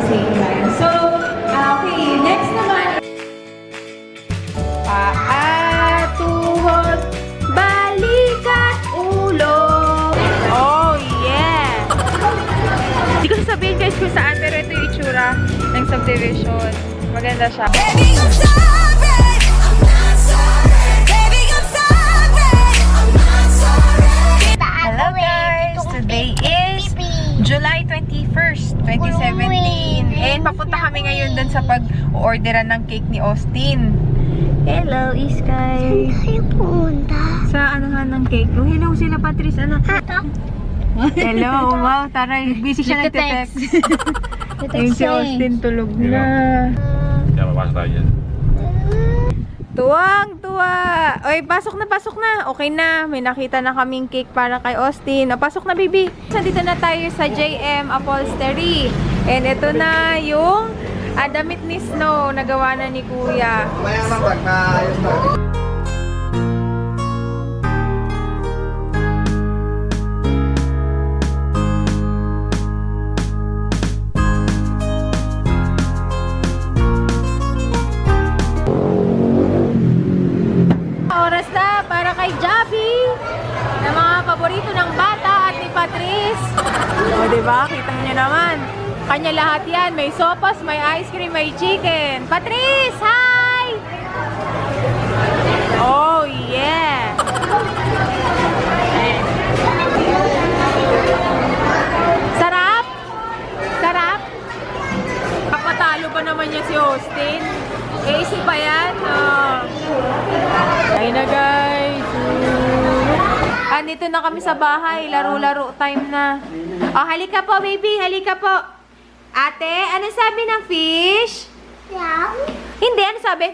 same time. So, okay, next naman. Tuhod, balikat, ulo. Oh, yeah! Hindi ko sasabihin guys kung saan, pero ito yung itsura ng subdivision. Maganda siya. Baby, I'm sorry. I'm not sorry. Baby, I'm sorry. I'm not sorry. Hello guys! Today is July 21st, 2017. And papunta kami ngayon dun sa pag-orderan ng cake ni Austin. Hello, Iskay! Saan tayo pumunta? Sa ano nga ng cake? Oh, hello sila, Patrice. Ano? Hello, wow, taray. Busy siya nagte-text. Ayun si Austin, tulog na. Kaya mapasok tayo dyan. Tuwang-tuwa! Oy, pasok na. Okay na. May nakita na kaming cake para kay Austin. O, pasok na, baby. Nandito na tayo sa JM Upholstery. And ito na yung damit ni Snow na gawa na ni Kuya. Mayaman pag naayos na. Oras na para kay Javi na mga paborito ng bata at ni Patrice. O, diba? Kita niyo naman. Kanya lahat yan. May sopas, may ice cream, may chicken. Patrice, hi! Oh, yeah! Sarap? Sarap? Kapatalo pa naman niya si Austin. Easy pa yan. Ay na guys. Andito na kami sa bahay. Laro-laro time na. Oh, halika po baby. Halika po. Ate, ano sabi ng fish? Yeah. Hindi, ano sabi?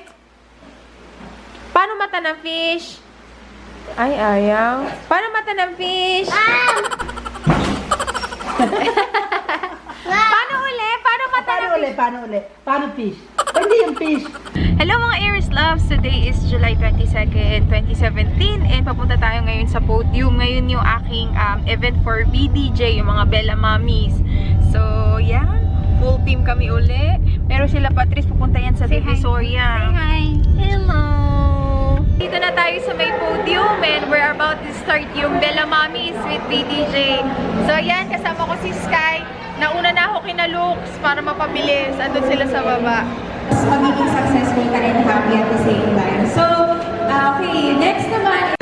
Paano mata ng fish? Ay, ayaw. Paano mata ng fish? Paano uli? Paano mata ng fish? Paano uli? Paano fish? Hindi yung fish. Hello mga Aries Loves! Today is July 22nd, 2017 and papunta tayo ngayon sa podium. Ngayon yung aking event for BDJ, yung mga Bella Mommies. So, yan. Full team kami uli. Pero sila Patrice, pupunta yan sa Divisoria. Say hi. Hello! Dito na tayo sa may podium and we're about to start yung Bella Mommies with BDJ. So, yan. Kasama ko si Sky. Nauna na ako kina-looks para mapabilis. Andun sila sa baba. Magiging successful ka and happy at the same time. So, okay. Next naman.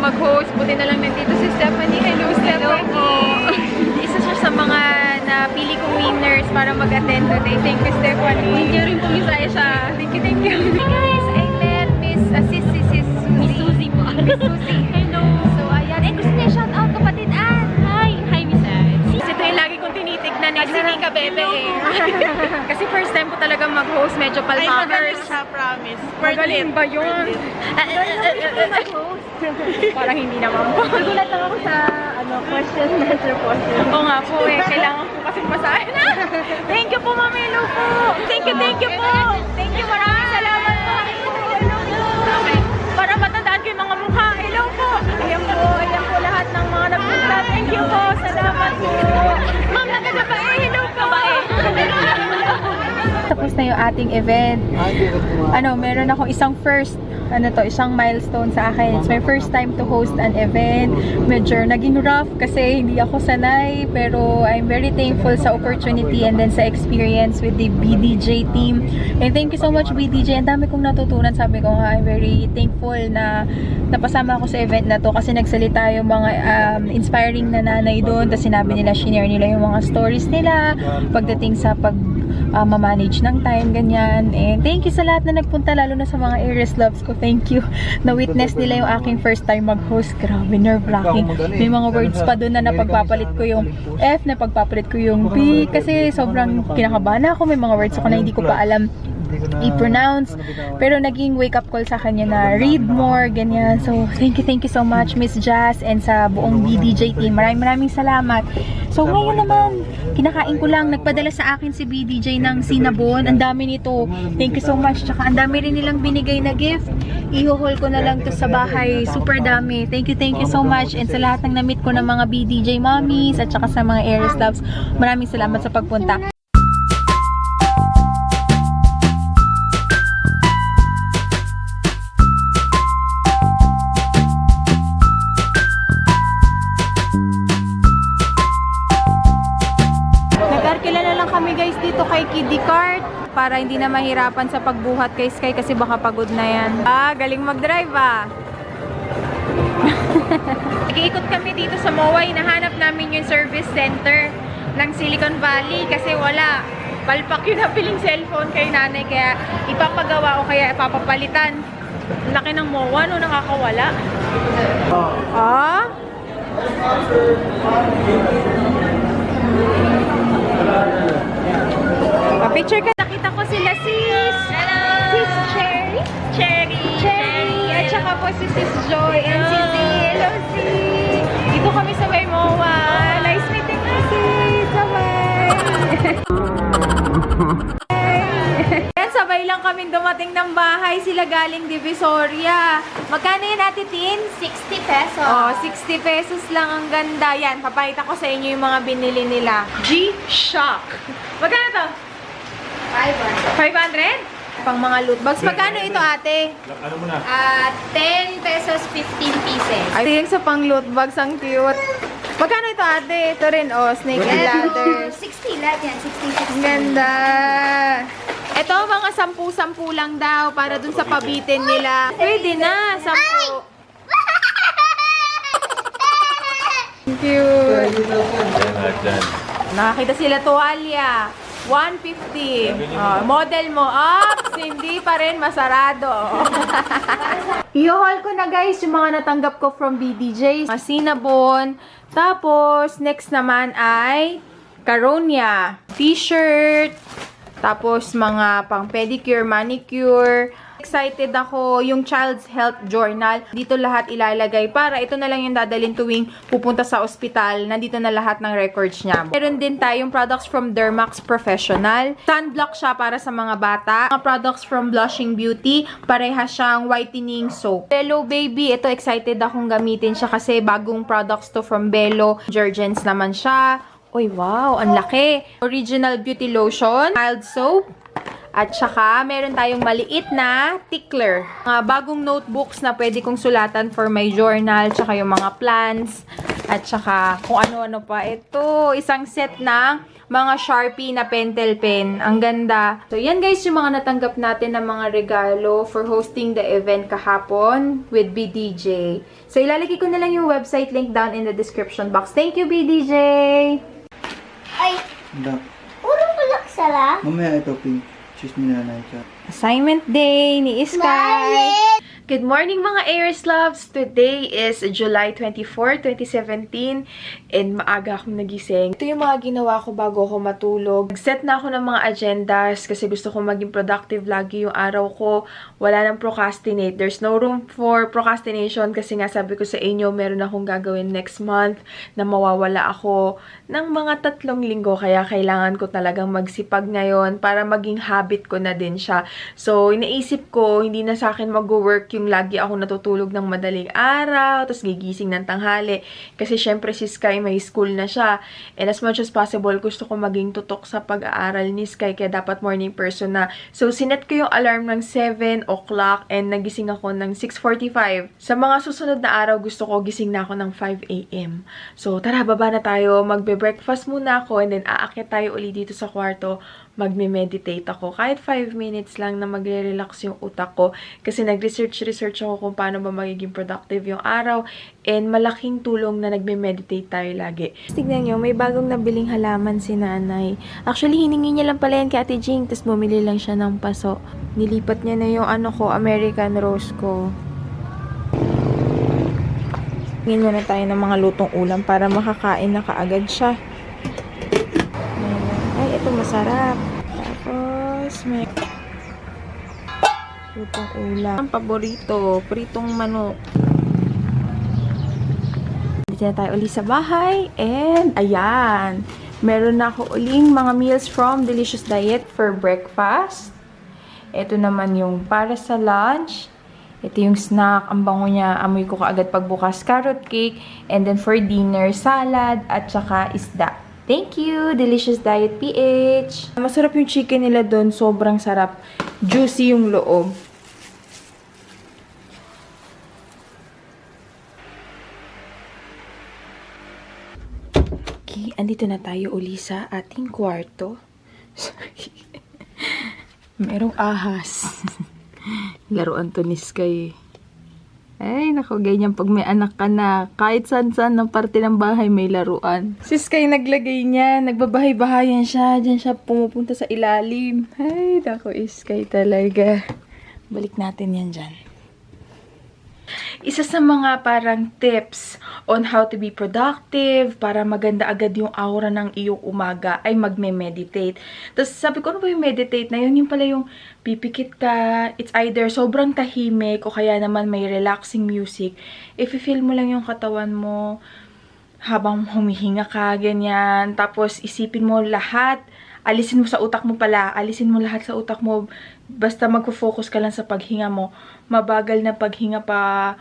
Mag-host, buti na lang nandito si Stephanie. Hello, Stephanie! Isa siya sa mga napili kong winners para mag-attend today. Thank you, Stephanie. Thank you rin po, Misaya siya. Thank you. Hey guys, I met Miss Susie po. Miss Susie. Hello! So, ayan. Eh, gusto niya shout out kapatid Ann. Hi, Miss Ann. Ito yung lagi kong tinitignan eh. Kasi ka bebe eh. Kasi first time ko talagang mag-host. Medyo palmakers. Ay, siya, promise. Magaling ba yun? Parang hindi naman po. Nagulat lang ako sa question and answer portion. Oo nga po eh. Kailangan po kasing basahin na. Thank you po, Mami Hello po. Thank you po. Thank you. Maraming salamat po. Hello po. Okay. Para matandaan ko yung mga mukha. Hello po. Ayan po lahat ng mga nagpunta. Thank you po. Salamat po. Ma'am, nagkakabae. Hello po. Tapos na yung ating event. Meron akong isang isang milestone sa akin. It's my first time to host an event. Medyo naging rough kasi hindi ako sanay, pero I'm very thankful sa opportunity and then sa experience with the BDJ team. And thank you so much BDJ. Ang dami kong natutunan. Sabi ko nga, I'm very thankful na napasama ako sa event na to kasi nagsalita yung mga inspiring na nanay doon. Tapos sinabi nila, shinare nila yung mga stories nila pagdating sa ma-manage ng time, ganyan. And thank you sa lahat na nagpunta, lalo na sa mga Aries Loves ko. Thank you. Na-witness nila yung aking first time mag-host. Grabe, nerve-wracking. May mga words pa doon na napagpapalit ko yung F, napagpapalit ko yung B, kasi sobrang kinakabahan ako. May mga words ako na hindi ko pa alam i-pronounce. Pero naging wake-up call sa kanya na read more, ganyan. So, thank you so much, Miss Jazz, and sa buong BDJ team. Maraming salamat. So, ngayon naman, kinakain ko lang. Nagpadala sa akin si BDJ ng cinnamon. Ang dami nito. Thank you so much. Tsaka ang dami rin nilang binigay na gift. I-haul ko na lang to sa bahay. Super dami. Thank you so much. And sa lahat ng na-meet ko ng mga BDJ mommies at saka sa mga Aries Loves, maraming salamat sa pagpunta. Nag-arkila na lang kami guys dito kay Kiddie Cart para hindi na mahirapan sa pagbuhat kay Sky kasi baka pagod na yan. Galing mag-drive Nag-iikot kami dito sa MOA. Hinahanap namin yung service center ng Silicon Valley kasi wala. Palpak yung napiling cellphone kay nanay kaya ipapagawa o kaya ipapapalitan. Laki ng MOA, no? Nakakawala. Picture ka. Nakita ko sila sis. Hello! Sis Cherry. At saka po si Sis Joy and si T. Hello, sis. Dito kami sa may MOA. Nice meeting you, sis. Bye-bye. Yan, sabay lang kami dumating ng bahay. Sila galing Divisoria. Magkano yan, Ate Tin? 60 pesos. Oh, 60 pesos lang. Ang ganda. Yan, papakita ko sa inyo yung mga binili nila. G-Shock. Magkano to? 500? Pang mga loot bags. Magkano ito, ate? Ano mo na? 10 pesos, 15 pieces. Ay, yung sa pang loot bags. Ang cute. Magkano ito, ate? Ito rin, oh. Snake and ladder. 60 lahat yan. 60. Ang ganda. Ito, mga 10-10 lang daw para dun sa pabitin nila. Pwede na. 10. Cute. Dyan. Nakakita sila tuwalya. 150. Model mo, hindi pa rin masarado. I-haul ko na guys yung mga natanggap ko from BDJ. Mga cinnamon. Tapos, next naman ay Caronia. T-shirt. Tapos, mga pang pedicure, manicure. Excited ako yung Child's Health Journal. Dito lahat ilalagay para ito na lang yung dadalhin tuwing pupunta sa ospital. Nandito na lahat ng records niya. Meron din tayong products from Dermax Professional. Sunblock siya para sa mga bata. Mga products from Blushing Beauty. Pareha siyang whitening soap. Bello Baby. Ito excited akong gamitin siya kasi bagong products to from Bello. Jergens naman siya. Uy, wow. Ang laki. Original Beauty Lotion. Mild soap. At saka, meron tayong maliit na tickler. Mga bagong notebooks na pwede kong sulatan for my journal. Tsaka yung mga plans. At saka, kung ano-ano pa. Ito, isang set ng mga Sharpie na pentel pen. Ang ganda. So, yan guys, yung mga natanggap natin na mga regalo for hosting the event kahapon with BDJ. So, ilalagay ko na lang yung website link down in the description box. Thank you, BDJ! Ay, urong tulak sala. Mamaya ito, pink. Choose ni nanay ka. Assignment day ni Sky. Good morning mga Aries Loves! Today is July 24, 2017 and maaga akong nagising. Ito yung mga ginawa ko bago ako matulog. Nag-set na ako ng mga agendas kasi gusto ko maging productive lagi yung araw ko. Wala nang procrastinate. There's no room for procrastination kasi nga sabi ko sa inyo, meron akong gagawin next month na mawawala ako ng mga 3 linggo. Kaya kailangan ko talagang magsipag ngayon para maging habit ko na din siya. So, inaisip ko, hindi na sa akin mag-work yung lagi ako natutulog ng madaling araw, tapos gigising ng tanghali. Kasi syempre si Sky may school na siya. And as much as possible, gusto ko maging tutok sa pag-aaral ni Sky, kaya dapat morning person na. So, sinet ko yung alarm ng 7 o'clock and nagising ako ng 6:45. Sa mga susunod na araw, gusto ko gising na ako ng 5 a.m. So, tara, baba na tayo. Magbe-breakfast muna ako and then aakyat tayo ulit dito sa kwarto. Magme-meditate ako. Kahit 5 minutes lang na magre-relax yung utak ko. Kasi nag-research ako kung paano ba magiging productive yung araw. And malaking tulong na nagme-meditate tayo lagi. Tignan nyo, may bagong nabiling halaman si nanay. Actually, hiningi niya lang pala yan kay Ate Jing. Tapos bumili lang siya ng paso. Nilipat niya na yung American Rose ko. Tingin muna tayo ng mga lutong ulam para makakain na kaagad siya. Ay, ito masarap. Tapos, may Lutong ulam. Ang paborito, pritong manok. Dito na tayo uli sa bahay. And, ayan. Meron na ako uling mga meals from Delicious Diet for breakfast. Ito naman yung para sa lunch. Ito yung snack. Ang bango niya. Amoy ko kaagad pagbukas. Carrot cake. And then for dinner, salad at saka isda. Thank you, Delicious Diet PH. Masarap yung chicken nila doon. Sobrang sarap. Juicy yung loob. Okay, andito na tayo uli sa ating kwarto. Sorry. Merong ahas. Laruan to ni Sky. Ay, naku, ganyan pag may anak ka na. Kahit saan-saan ng parte ng bahay may laruan. Si Sky naglagay niya. Nagbabahay-bahayan siya. Diyan siya pumupunta sa ilalim. Ay, naku, Sky talaga. Balik natin yan dyan. Isa sa mga parang tips on how to be productive, para maganda agad yung aura ng iyong umaga, ay magme-meditate. Tapos sabi ko, ano ba yung meditate na yun? Yung pala yung pipikit ka, it's either sobrang tahimik o kaya naman may relaxing music. If i-feel mo lang yung katawan mo habang humihinga ka, ganyan. Tapos isipin mo lahat, alisin mo sa utak mo pala, alisin mo lahat sa utak mo. Basta magfo-focus ka lang sa paghinga mo. Mabagal na paghinga pa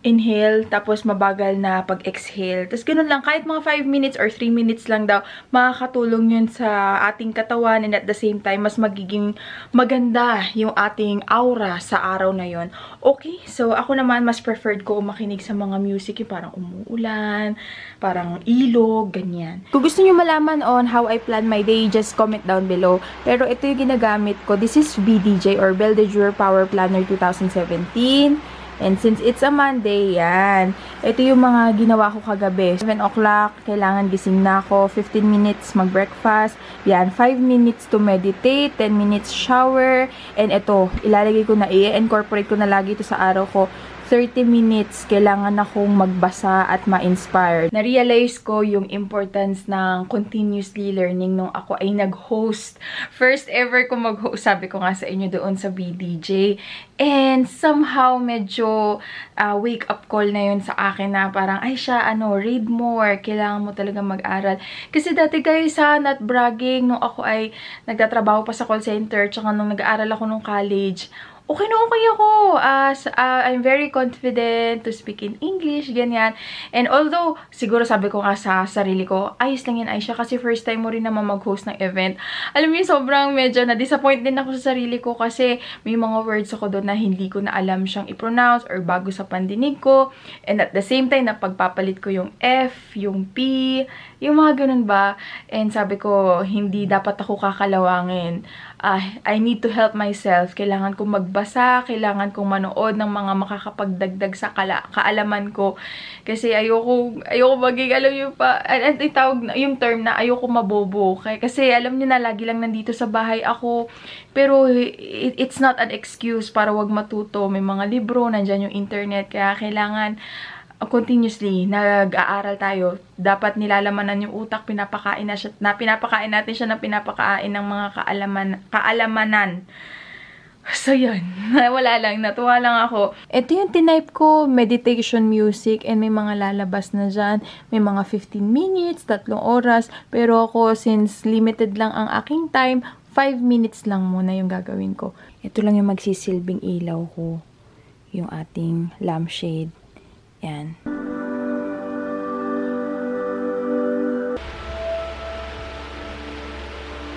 inhale, tapos mabagal na pag-exhale. Tapos ganun lang, kahit mga 5 minutes or 3 minutes lang daw, makakatulong yun sa ating katawan, and at the same time, mas magiging maganda yung ating aura sa araw na yun. Okay, so ako naman, mas preferred ko makinig sa mga music, yung parang umuulan, parang ilog, ganyan. Kung gusto nyo malaman on how I plan my day, just comment down below. Pero ito yung ginagamit ko. This is BDJ or Belle de Jour Power Planner 2017. And since it's a Monday, yan. Ito yung mga ginawa ko kagabi. 7 o'clock, kailangan gising na ako. 15 minutes mag-breakfast. Yan, 5 minutes to meditate. 10 minutes shower. And ito, ilalagay ko na, i-incorporate ko na lagi ito sa araw ko. 30 minutes, kailangan akong magbasa at ma-inspire. Na-realize ko yung importance ng continuously learning nung ako ay nag-host. First ever ko mag-host, sabi ko nga sa inyo doon sa BDJ. And somehow, medyo wake-up call na yun sa akin na parang, ay siya, read more. Kailangan mo talaga mag-aral. Kasi dati guys, not bragging, nung ako ay nagtatrabaho pa sa call center, tsaka nung nag-aaral ako nung college, okay na okay ako. I'm very confident to speak in English, ganyan. And although, siguro sabi ko nga sa sarili ko, ayos lang yan, Aisha, kasi first time mo rin naman mag-host ng event. Alam mo yun, sobrang medyo na-disappoint din ako sa sarili ko kasi may mga words ako doon na hindi ko na alam siyang i-pronounce or bago sa pandinig ko. And at the same time, napagpapalit ko yung F, yung P, yung mga ganun ba. And sabi ko, hindi dapat ako kakalawangin. I need to help myself. Kailangan kong magbasa, kailangan kong manood ng mga makakapagdagdag sa kaalaman ko. Kasi ayoko maging, alam niyo pa, yung term na ayoko mabobo. Kasi alam niyo na, lagi lang nandito sa bahay ako. Pero it's not an excuse para wag matuto. May mga libro, nandyan yung internet. Kaya kailangan continuously nag-aaral tayo. Dapat nilalamanan yung utak, pinapakain natin siya ng pinapakain ng mga kaalamanan. So yun, wala lang, natuwa lang ako. Ito yung tinype ko, meditation music, and may mga lalabas na dyan. May mga 15 minutes, 3 oras. Pero ako, since limited lang ang aking time, 5 minutes lang muna yung gagawin ko. Ito lang yung magsisilbing ilaw ko. Yung ating lampshade. Yan.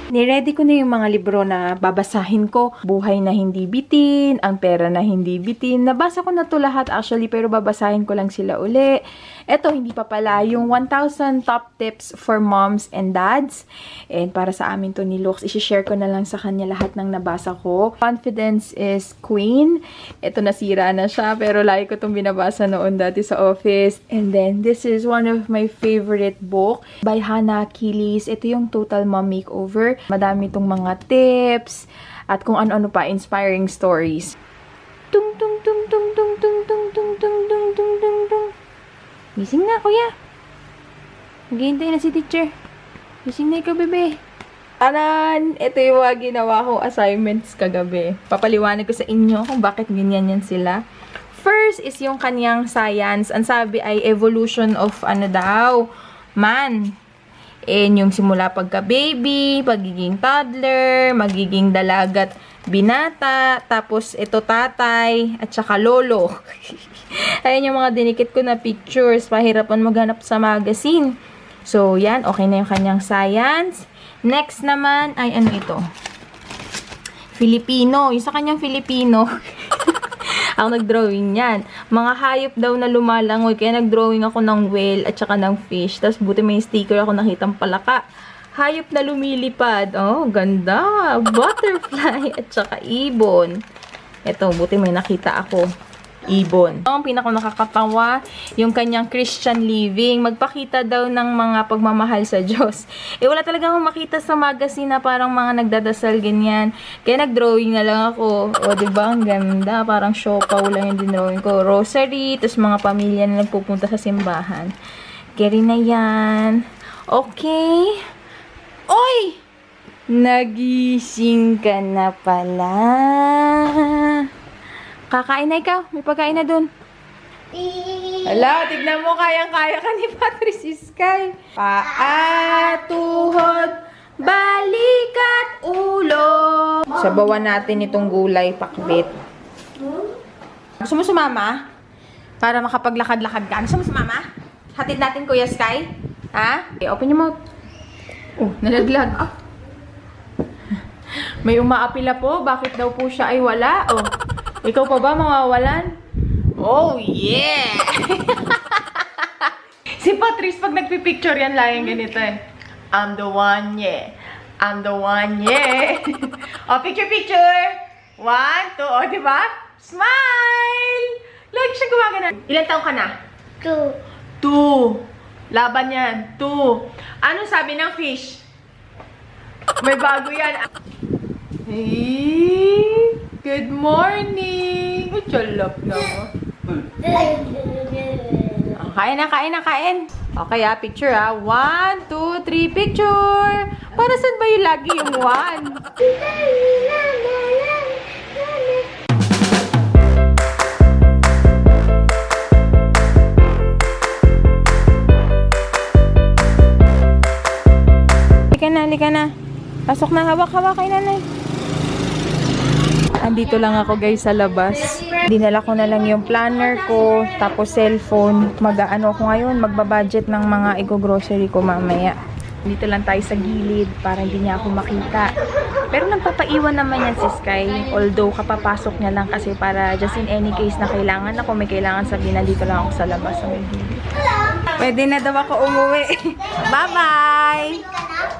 Niready ko na yung mga libro na babasahin ko. Buhay na hindi bitin, Ang pera na hindi bitin. Nabasa ko na to lahat actually, pero babasahin ko lang sila uli. Eto, hindi pa pala, yung 1,000 top tips for moms and dads. And para sa amin to ni Lux, isi-share ko na lang sa kanya lahat ng nabasa ko. Confidence is Queen. Eto, nasira na siya, pero lagi ko itong binabasa noon dati sa office. And then, this is one of my favorite book by Hannah Kilis. Ito yung Total Mom Makeover. Madami itong mga tips at kung ano-ano pa, inspiring stories. Tung tung tung tung tung tung tung tung tung tung tung tung tung. Gising na, kuya. Naghihintay na si teacher. Gising na ikaw, bebe. Tanan! Ito yung mga ginawa kong assignments kagabi. Papaliwanag ko sa inyo kung bakit ganyan yan sila. First is yung kanyang science. Ang sabi ay evolution of ano daw, man. And yung simula pagka-baby, pagiging toddler, magiging dalagat binata, tapos ito tatay, at saka lolo. Ayan yung mga dinikit ko na pictures. Pahirapan maghanap sa magazine. So, yan. Okay na yung kanyang science. Next naman ay ano ito? Filipino. Yung sa kanyang Filipino. Ako nag-drawing yan. Mga hayop daw na lumalangoy. Kaya nag-drawing ako ng whale at saka ng fish. Tapos buti may sticker ako nakitang palaka. Hayop na lumilipad. Oh, ganda. Butterfly at saka ibon. Ito, buti may nakita ako. Ibon. Ang pinaka nakakatawa, yung kanyang Christian living. Magpakita daw ng mga pagmamahal sa Diyos. Wala talaga akong makita sa magazine na parang mga nagdadasal ganyan. Kaya nag-drawing na lang ako. O, diba? Ang ganda. Parang siopaw lang yung dinrawing ko. Rosary, tapos mga pamilya na nagpupunta sa simbahan. Kaya na yan. Okay. Oy! Nagising ka na pala. Kakain na ikaw. May pagkain na dun. Hala, tignan mo. Kayang-kaya ka ni Patrice Sky. Paa, tuhod, balikat, ulo. Sabawan natin itong gulay, pakbit. Gusto mo sumama? Para makapaglakad-lakad ka. Gusto mo sumama? Hatid natin, Kuya Sky? Ha? Okay, open your mouth. Oh, nalaglag. Ah. May umaapila po. Bakit daw po siya ay wala? Oh. Ikaw pa ba mawawalan? Oh, yeah! Si Patrice, pag nagpipicture yan, lang yung ganito eh. I'm the one, yeah. I'm the one, yeah. Oh, picture! 1, 2, oh, diba? Smile! Lagi siya gumagana. Ilan taong ka na? 2. Laban yan. 2. Ano sabi ng fish? May bago yan. Hey! Good morning! Ay, chalap na. Kain na, kain na, kain. Okay picture 1, 2, 3, picture! Para saan ba yung lagi yung 1? Halika na, halika na. Pasok na, hawak-hawak kay nanay. Andito lang ako guys sa labas. Dinala ko na lang yung planner ko, tapos cellphone. Mag-ano ko ngayon, magbabudget ng mga grocery ko mamaya. Dito lang tayo sa gilid para hindi niya ako makita. Pero nagpapaiwan naman yan si Sky. Although kapapasok niya lang kasi para just in any case na kailangan ako, may kailangan sabihin na dito lang ako sa labas sa may gilid. Pwede na daw ako umuwi. Bye-bye!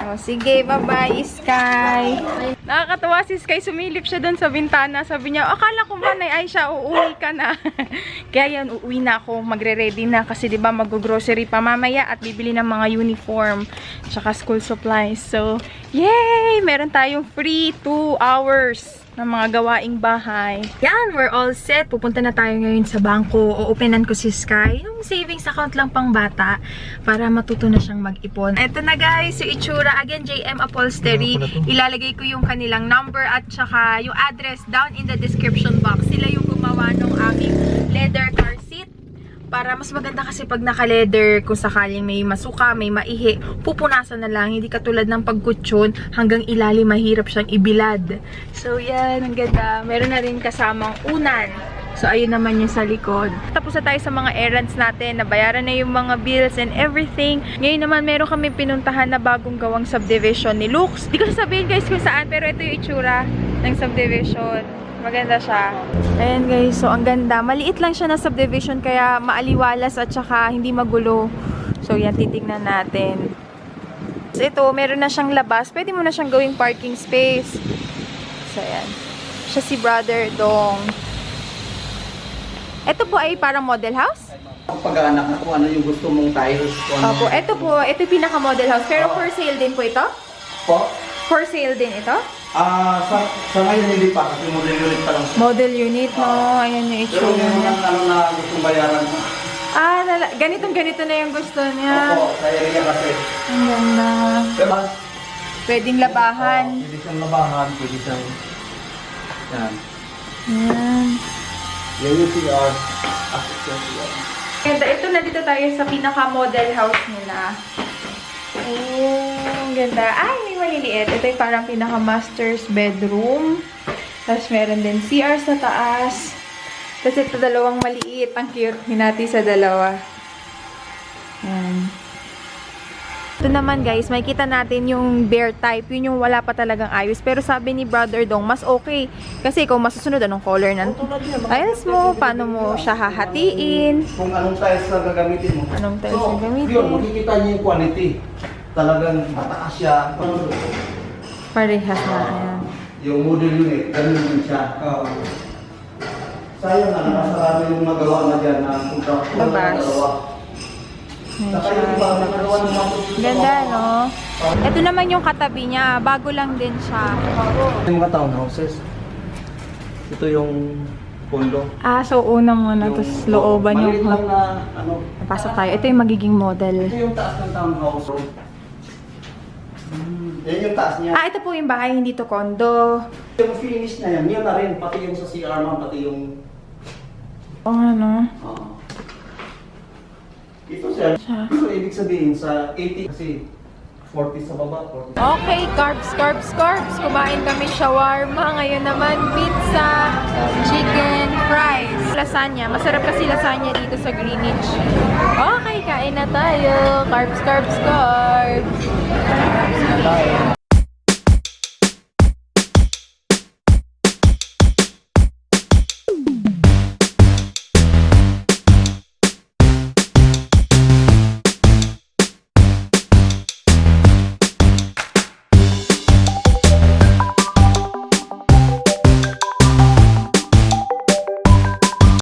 Oh, sige, bye-bye, Sky. Nakakatawa si Sky, sumilip siya doon sa bintana. Sabi niya, akala ko ba na ay siya, uuwi ka na. Kaya yan, uuwi na ako, magre-ready na. Kasi diba mag-grocery pa mamaya at bibili ng mga uniform, tsaka school supplies. So, yay! Meron tayong free 2 hours ng mga gawaing bahay. Yan, we're all set. Pupunta na tayo ngayon sa bangko. O-openan ko si Sky. Yung savings account lang pang bata para matuto na siyang mag-ipon. Eto na guys, yung itsura. Again, JM Upholstery. Ilalagay ko yung kanilang number at saka yung address down in the description box. Sila yung gumawa ng aming leather car seat. Para mas maganda kasi pag naka-leather, kung sakaling may masuka, may maihi, pupunasan na lang. Hindi katulad ng pagkutsyon, hanggang ilalim mahirap siyang ibilad. So yan, ang ganda. Meron na rin kasamang unan. So ayun naman yung sa likod. Tapos na tayo sa mga errands natin. Nabayaran na yung mga bills and everything. Ngayon naman meron kami pinuntahan na bagong gawang subdivision ni Lux. Di ko sasabihin guys kung saan, pero ito yung itsura ng subdivision. Maganda siya. Ayan guys, so ang ganda. Maliit lang siya na subdivision kaya maaliwalas at saka hindi magulo. So yan, titignan natin. So ito, meron na siyang labas. Pwede mo na siyang gawing parking space. So yan. Siya si Brother Dong. Ito po ay parang model house? Pag-anak na kung ano yung gusto mong tiles. Opo, ito po, ito yung pinaka-model house. Pero for sale din po ito? Po? For sale din ito? Sa ngayon hindi pa, kasi model unit pa lang. Model unit, no? Ayan yung Pero itsura yung niya. ano na gustong bayaran. Ganitong-ganito na yung gusto niya. Opo, sa area kasi. Ang ganda. Diba? Pwedeng labahan. Pwede siyang labahan, pwede siyang... Yan. Yan. Yan yung CR. Access yung CR. Ganda. Ito, nandito tayo sa pinaka-model house nila. Oh, ang ganda. Ay, may maliliit. Ito yung parang pinaka-master's bedroom. Tapos meron din CR sa taas. Tapos ito dalawang maliit. Ang cute. Hinati sa dalawa. Yan. Ito naman guys, makikita natin yung bare type. Yun yung wala pa talagang ayos. Pero sabi ni Brother Dong, mas okay. Kasi ikaw masusunod, anong color ng tiles mo? Paano mo siya hahatiin? Kung anong tiles na gagamitin mo. Anong tiles na gamitin? Yun, makikita niyo yung quality. Talagang mataas siya. Parehas na. Ayan. Yung model unit, ganun din siya. Sayang na, nakasarami yung magawa na dyan na Babas. Ayan siya. Ganda, no? Ito naman yung katabi niya. Bago lang din siya. Yung mga townhouses. Ito yung condo. Ah, so una muna. Tapos looban maliit yung... lang na, ano, Pasok tayo. Ito yung magiging model. ito yung taas ng townhouse. Yan yung taas niya. Ah, ito po yung bahay, hindi to condo. Yung finish na yan, yun na rin. Pati yung sa CR man, pati yung... Oo, ano? Ito sir, ito ibig sabihin sa 80 kasi 40 sa baba, 40. Okay, carbs. Kumain kami shawarma. Ngayon naman, pizza, chicken, fries. Lasagna. Masarap kasi lasagna dito sa Greenwich. Okay, kain na tayo. Carbs.